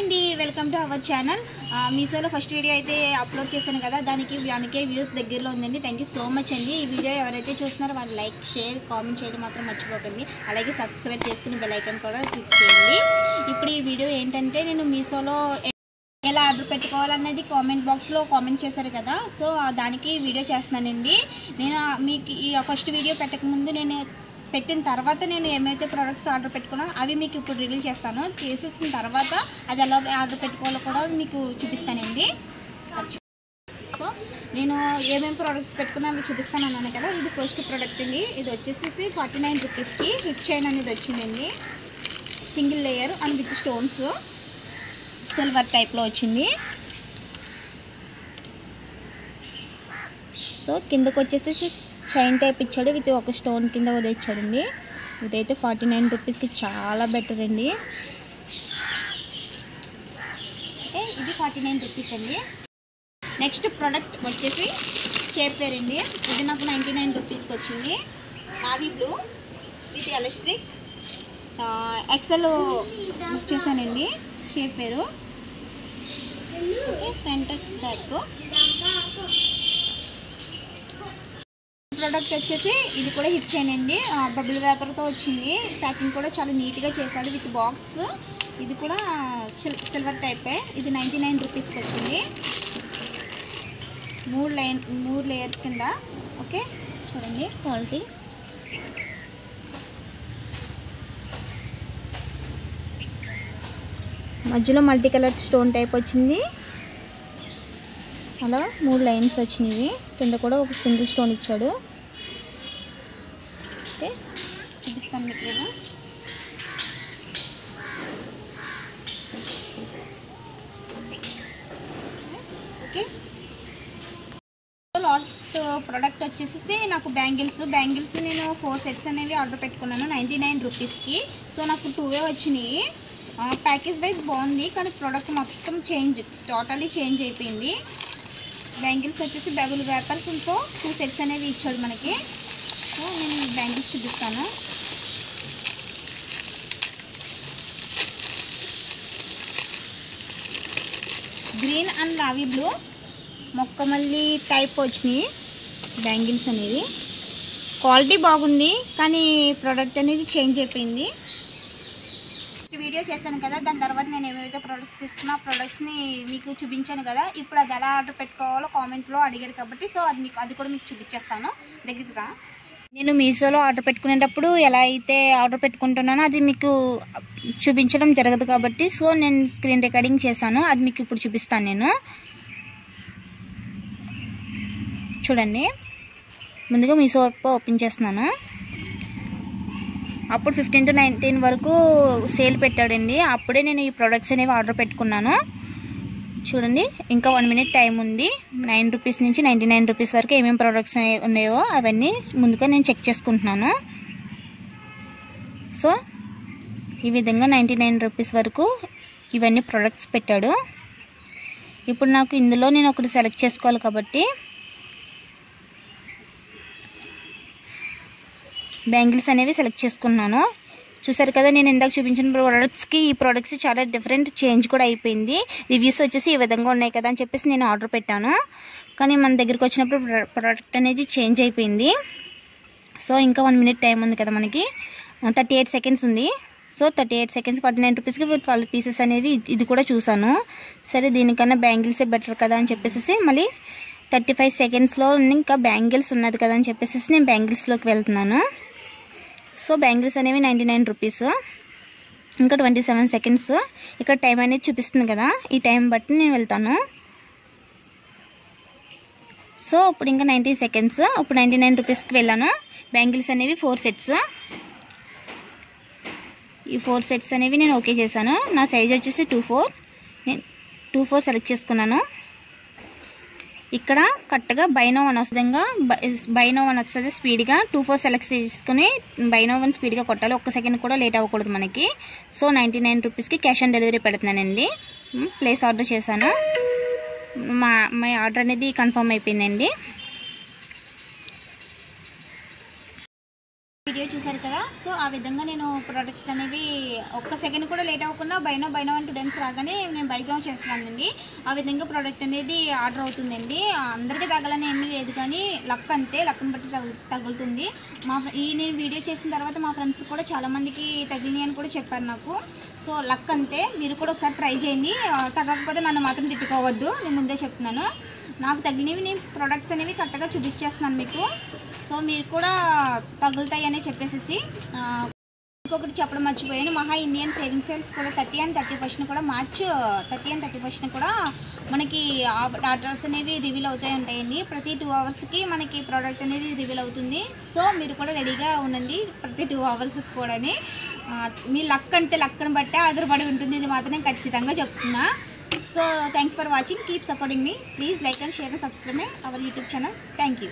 అండి, welcome to our channel. మీషోలో first video అయితే అప్లోడ్ చేశాను కదా, దానికి 1K వ్యూస్ దగ్గరలో ఉందండి. థ్యాంక్ యూ సో మచ్ అండి. ఈ వీడియో ఎవరైతే చూస్తున్నారో వాళ్ళు లైక్, షేర్, కామెంట్ చేయడం మాత్రం మర్చిపోకండి. అలాగే సబ్స్క్రైబ్ చేసుకుని బెల్ ఐకాన్ కూడా క్లిక్ చేయండి. ఇప్పుడు ఈ వీడియో ఏంటంటే, నేను మీషోలో ఎలా ఆర్డర్ పెట్టుకోవాలనేది కామెంట్ బాక్స్లో కామెంట్ చేశారు కదా, సో దానికి వీడియో చేస్తున్నానండి. నేను మీకు ఈ ఫస్ట్ వీడియో పెట్టకముందు నేను పెట్టిన తర్వాత నేను ఏమైతే ప్రోడక్ట్స్ ఆర్డర్ పెట్టుకున్నానో అవి మీకు ఇప్పుడు రివీల్ చేస్తాను. చేసేసిన తర్వాత అది ఎలా ఆర్డర్ పెట్టుకోవాలో కూడా మీకు చూపిస్తానండి. సో నేను ఏమేమి ప్రోడక్ట్స్ పెట్టుకున్నానో చూపిస్తాను అన్నాను కదా. ఇది ఫస్ట్ ప్రోడక్ట్ అండి. ఇది వచ్చేసి 49 రూపీస్కి హిప్ చైన్ అనేది వచ్చిందండి. Single layer and with stones, silver టైప్లో వచ్చింది. సో కిందకు వచ్చేసి చైన్ టైప్ ఇచ్చాడు, విత్ ఒక స్టోన్ కింద కూడా ఇచ్చాడండి. ఇదైతే 49 రూపీస్కి చాలా బెటర్ అండి. ఓకే, ఇది 49 రూపీస్ అండి. నెక్స్ట్ ప్రోడక్ట్ వచ్చేసి షేప్ వేర్ అండి. ఇది నాకు 99 రూపీస్కి వచ్చింది. Navy blue with electric excel book చేశానండి. Shapewear. Okay, front back. Product వచ్చేసి ఇది కూడా హిప్ చైన్ అండి. బబుల్ పేపర్తో వచ్చింది. ప్యాకింగ్ కూడా చాలా నీట్గా చేశాడు విత్ బాక్స్. ఇది కూడా సిల్వర్ టైపే. ఇది 99 రూపీస్కి వచ్చింది. 3 లేయర్స్ కింద. ఓకే, చూడండి క్వాలిటీ. మధ్యలో మల్టీ కలర్ స్టోన్ టైప్ వచ్చింది. అలా 3 లైన్స్ వచ్చినాయి. కింద కూడా ఒక సింగిల్ స్టోన్ ఇచ్చాడు. ఓకే, చూపిస్తాను మీకు నేను. ఓకే, లాస్ట్ ప్రోడక్ట్ వచ్చేసి నాకు బ్యాంగిల్స్ నేను 4 సెట్స్ అనేవి ఆర్డర్ పెట్టుకున్నాను 99 రూపీస్కి. సో నాకు 2 వచ్చినాయి. ప్యాకేజ్ వైజ్ బాగుంది, కానీ ప్రోడక్ట్ మొత్తం టోటలీ చేంజ్ అయిపోయింది. బ్యాంగిల్స్ వచ్చేసి బబుల్ పేపర్స్తో 2 సెట్స్ అనేవి ఇచ్చాడు మనకి. సో నేను బ్యాంగిల్స్ చూపిస్తాను. గ్రీన్ అండ్ నావీ బ్లూ మొక్కమల్లి టైప్ వచ్చినాయి బ్యాంగిల్స్ అనేది. క్వాలిటీ బాగుంది, కానీ ప్రోడక్ట్ అనేది చేంజ్ అయిపోయింది. వీడియో చేశాను కదా, దాని తర్వాత నేను ఏమైతే ప్రోడక్ట్స్ తీసుకున్నా ప్రోడక్ట్స్ని మీకు చూపించాను కదా. ఇప్పుడు అది ఎలా ఆర్డర్ పెట్టుకోవాలో కామెంట్లో అడిగారు కాబట్టి, సో అది కూడా మీకు చూపించేస్తాను. దగ్గరికి రా. నేను మీషోలో ఆర్డర్ పెట్టుకునేటప్పుడు ఎలా అయితే ఆర్డర్ పెట్టుకుంటున్నానో అది మీకు చూపించడం జరగదు కాబట్టి, సో నేను స్క్రీన్ రికార్డింగ్ చేశాను. అది మీకు ఇప్పుడు చూపిస్తాను. నేను చూడండి, ముందుగా మీషో యాప్ ఓపెన్ చేస్తున్నాను. అప్పుడు 15 to 19 వరకు సేల్ పెట్టాడండి. అప్పుడే నేను ఈ ప్రోడక్ట్స్ అనేవి ఆర్డర్ పెట్టుకున్నాను. చూడండి, ఇంకా 1 minute టైం ఉంది. 9 రూపీస్ నుంచి 99 రూపీస్ వరకు ఏమేమి ప్రోడక్ట్స్ ఉన్నాయో అవన్నీ ముందుగా నేను చెక్ చేసుకుంటున్నాను. సో ఈ విధంగా 99 రూపీస్ వరకు ఇవన్నీ ప్రోడక్ట్స్ పెట్టాడు. ఇప్పుడు నాకు ఇందులో నేను ఒకటి సెలెక్ట్ చేసుకోవాలి కాబట్టి బ్యాంగిల్స్ అనేవి సెలెక్ట్ చేసుకున్నాను. చూసారు కదా, నేను ఇందాక చూపించిన ప్రోడక్ట్స్కి ఈ ప్రోడక్ట్స్ చాలా డిఫరెంట్ చేంజ్ కూడా అయిపోయింది. రివ్యూస్ వచ్చేసి ఈ విధంగా ఉన్నాయి కదా అని చెప్పేసి నేను ఆర్డర్ పెట్టాను, కానీ మన దగ్గరికి వచ్చినప్పుడు ప్రోడక్ట్ అనేది చేంజ్ అయిపోయింది. సో ఇంకా 1 minute టైం ఉంది కదా, మనకి 38 seconds ఉంది. సో 38 seconds 49 రూపీస్కి 12 పీసెస్ అనేది ఇది కూడా చూసాను. సరే, దీనికన్నా బ్యాంగిల్సే బెటర్ కదా అని చెప్పేసి మళ్ళీ 35 secondsలో ఇంకా బ్యాంగిల్స్ ఉన్నది కదా అని చెప్పేసి నేను బ్యాంగిల్స్లోకి వెళ్తున్నాను. సో బ్యాంగిల్స్ అనేవి 99 రూపీస్. ఇంకా 27 seconds. ఇక్కడ టైం అనేది చూపిస్తుంది కదా, ఈ టైం బట్టి నేను వెళ్తాను. సో ఇప్పుడు ఇంకా 90 seconds. ఇప్పుడు 99 రూపీస్కి వెళ్ళాను. బ్యాంగిల్స్ అనేవి 4 sets. ఈ 4 sets అనేవి నేను ఓకే చేశాను. నా సైజ్ వచ్చేసి 2/4. నేను 2/4 సెలెక్ట్ చేసుకున్నాను. ఇక్కడ కరెక్ట్గా బైనో 1 వస్తుంది స్పీడ్గా. 2/4 సెలెక్ట్ చేసుకుని బైనో 1 స్పీడ్గా కొట్టాలి. 1 సెకండ్ కూడా లేట్ అవ్వకూడదు మనకి. సో 99 రూపీస్కి క్యాష్ ఆన్ డెలివరీ పెడుతున్నానండి. ప్లేస్ ఆర్డర్ చేశాను. మా ఆర్డర్ అనేది కన్ఫర్మ్ అయిపోయిందండి. వీడియో చూసారు కదా. సో ఆ విధంగా నేను ప్రోడక్ట్ అనేవి ఒక్క సెకండ్ కూడా లేట్ అవ్వకుండా బైనో 2 టైమ్స్ రాగానే నేను బై గ్రౌండ్ చేస్తున్నానండి. ఆ విధంగా ప్రోడక్ట్ అనేది ఆర్డర్ అవుతుందండి. అందరికీ తగలని ఏమీ లేదు, కానీ లక్ అంతే, లక్ని బట్టి తగులుతుంది. నేను వీడియో చేసిన తర్వాత మా ఫ్రెండ్స్ కూడా చాలామందికి తగిలినాయి అని కూడా చెప్పారు నాకు. సో లక్ అంతే, మీరు కూడా ఒకసారి ట్రై చేయండి. తగ్గకపోతే నన్ను మాత్రం తిట్టుకోవద్దు, నేను ముందే చెప్తున్నాను. నాకు తగిలినవి నేను ప్రోడక్ట్స్ అనేవి కరెక్ట్గా చూపించేస్తున్నాను మీకు. సో మీరు కూడా తగులుతాయి అని చెప్పేసి ఇంకొకటి చెప్పడం మర్చిపోయాను. మహా ఇండియన్ సేవింగ్ సేల్స్ కూడా 30 and 31 కూడా మార్చ్ 30 and 31 కూడా మనకి ఆర్డర్స్ అనేవి రివీల్ అవుతాయి ఉంటాయండి. ప్రతి 2 అవర్స్కి మనకి ప్రోడక్ట్ అనేది రివీల్ అవుతుంది. సో మీరు కూడా రెడీగా ఉండండి ప్రతి 2 అవర్స్కి కూడా. మీ లక్ అంటే లక్ని బట్టే ఆధారపడి ఉంటుంది, ఇది మాత్రం నేను ఖచ్చితంగా చెప్తున్నా. So thanks for watching, keep supporting me. Please like and share and subscribe our YouTube channel. Thank you.